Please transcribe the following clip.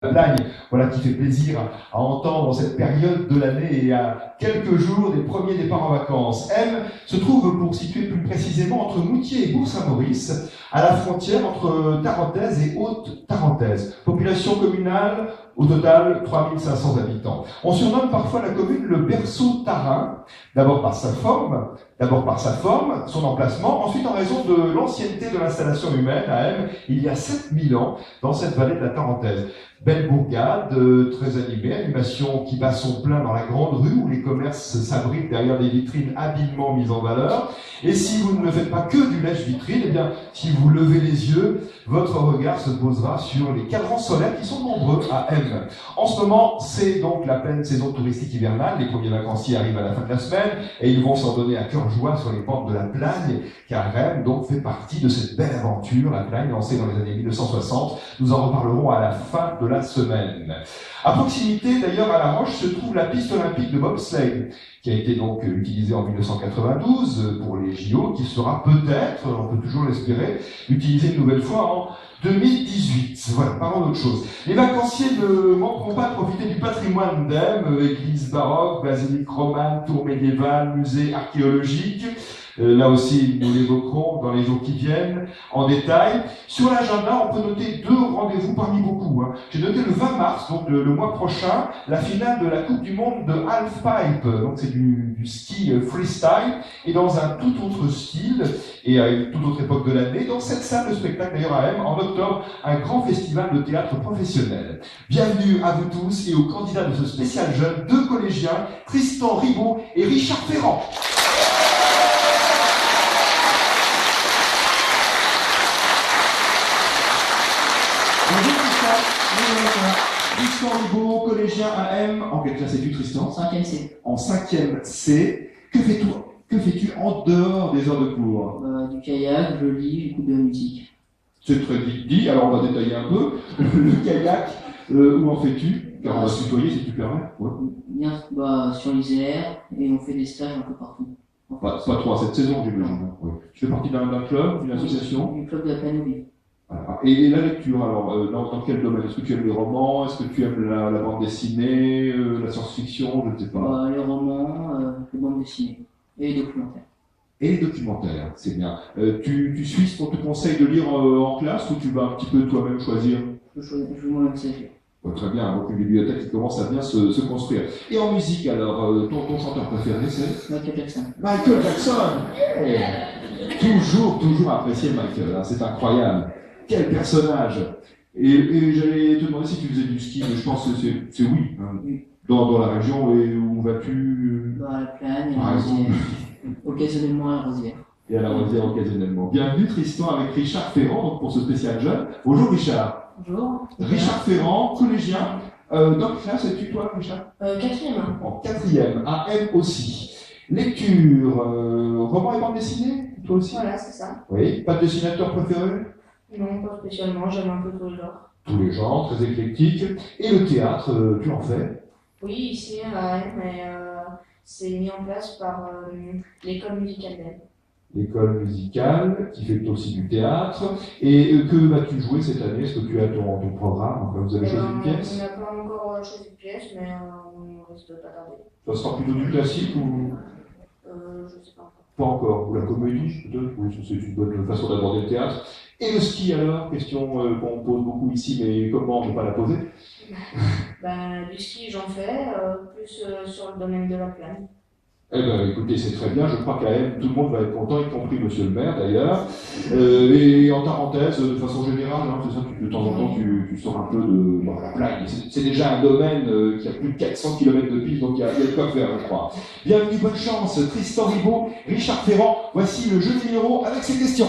Blague, voilà, qui fait plaisir à entendre en cette période de l'année et à quelques jours des premiers départs en vacances. M se trouve, pour situer plus précisément, entre Moutier et Bourg-Saint-Maurice, à la frontière entre Tarentaise et Haute-Tarentaise. Population communale, au total 3500 habitants. On surnomme parfois la commune le berceau tarin, d'abord par sa forme, son emplacement, ensuite en raison de l'ancienneté de l'installation humaine à M, il y a 7000 ans, dans cette vallée de la Tarentaise. Belle bourgade, très animée, animation qui bat son plein dans la grande rue où les commerces s'abritent derrière des vitrines habilement mises en valeur. Et si vous ne faites pas que du lèche-vitrine, eh bien, si vous levez les yeux, votre regard se posera sur les cadrans solaires qui sont nombreux à M. En ce moment, c'est donc la pleine saison touristique hivernale. Les premiers vacanciers arrivent à la fin de la semaine et ils vont s'en donner à cœur joie sur les pentes de la Plagne, car M donc fait partie de cette belle aventure, la Plagne, lancée dans les années 1960. Nous en reparlerons à la fin de la semaine. À proximité, d'ailleurs, à La Roche, se trouve la piste olympique de bobsleigh, qui a été donc utilisée en 1992 pour les JO, qui sera peut-être, on peut toujours l'espérer, utilisée une nouvelle fois en 2018. Voilà, parlons d'autre chose. Les vacanciers ne manqueront pas de profiter du patrimoine d'Em, église baroque, basilique romane, tour médiévale, musée archéologique. Là aussi, nous l'évoquerons dans les jours qui viennent en détail. Sur l'agenda, on peut noter 2 rendez-vous parmi beaucoup. J'ai noté le 20 mars, donc le mois prochain, la finale de la Coupe du Monde de halfpipe. Donc c'est du ski freestyle et dans un tout autre style et à une toute autre époque de l'année. Dans cette salle de spectacle d'ailleurs à M, en octobre, un grand festival de théâtre professionnel. Bienvenue à vous tous et aux candidats de ce spécial jeune, 2 collégiens, Tristan Ribaud et Richard Ferrand. Tristan Ribaud, collégien à M. En quelle classe es-tu, Tristan? 5e C. En 5e C. Que fais-tu en dehors des heures de cours? Du kayak, je lis, j'écoute de la musique. C'est très vite dit, alors on va détailler un peu. Le kayak, où en fais-tu? Car on va se tutoyer si tu permets. Ouais. Bien, sur l'Isère, et on fait des stages un peu partout. Pas trop à cette saison, j'imagine. Ouais. Tu fais partie d'un club, d'une association? Du club de la Plaine aux Vives. Voilà. Et la lecture, alors, dans quel domaine? Est-ce que tu aimes les romans? Est-ce que tu aimes la bande dessinée, la science-fiction? Je ne sais pas. Les romans, les bandes dessinées, et les documentaires. Et les documentaires, c'est bien. Tu suis ce qu'on te conseille de lire en classe ou tu vas un petit peu toi-même choisir? Je vais moi-même choisir. Très bien, donc une bibliothèque qui commence à bien se construire. Et en musique, alors, ton chanteur préféré, c'est Michael Jackson. Michael Jackson. Toujours apprécié Michael, hein, c'est incroyable. Quel personnage! Et j'allais te demander si tu faisais du ski, mais je pense que c'est oui. Hein. Oui. Dans la région, et où vas-tu? À la Plagne, Par exemple. Occasionnellement à la Rosière. Et à la Rosière occasionnellement. Bienvenue Tristan avec Richard Ferrand, donc pour ce spécial jeune. Bonjour Richard. Bonjour. Richard Ferrand, collégien. Dans quelle classe es-tu toi, Richard? 4e. En 4e, à M aussi. Lecture, roman et bande dessinée, toi aussi? Voilà, c'est ça. Oui. Pas de dessinateur préféré? Non, pas spécialement, j'aime un peu tous les genres. Tous les genres, très éclectique. Et le théâtre, tu en fais? Oui, ici à M, mais c'est mis en place par l'école musicale d'M. L'école musicale, qui fait aussi du théâtre. Et que vas-tu jouer cette année? Est-ce que tu as ton programme? Enfin, vous avez choisi une pièce? On n'a pas encore choisi de pièce, mais on risque de pas tarder. Ça sera plutôt du classique ou? Je sais pas encore. Pas encore. Ou la comédie, peut-être? Oui, c'est une bonne façon d'aborder le théâtre. Et le ski alors? Question qu'on pose beaucoup ici, mais comment on ne peut pas la poser? Du ski, j'en fais, plus sur le domaine de la Plagne. Eh bien, écoutez, c'est très bien. Je crois qu'à M, tout le monde va être content, y compris monsieur le maire d'ailleurs. Et en Tarentaise, de façon générale, hein, c'est ça, de temps en temps, tu sors un peu de la Plagne. C'est déjà un domaine qui a plus de 400 km de piste, donc il y a de quoi faire, je crois. Bienvenue, bonne chance, Tristan Ribaud, Richard Ferrand. Voici le jeu numéro avec ses questions.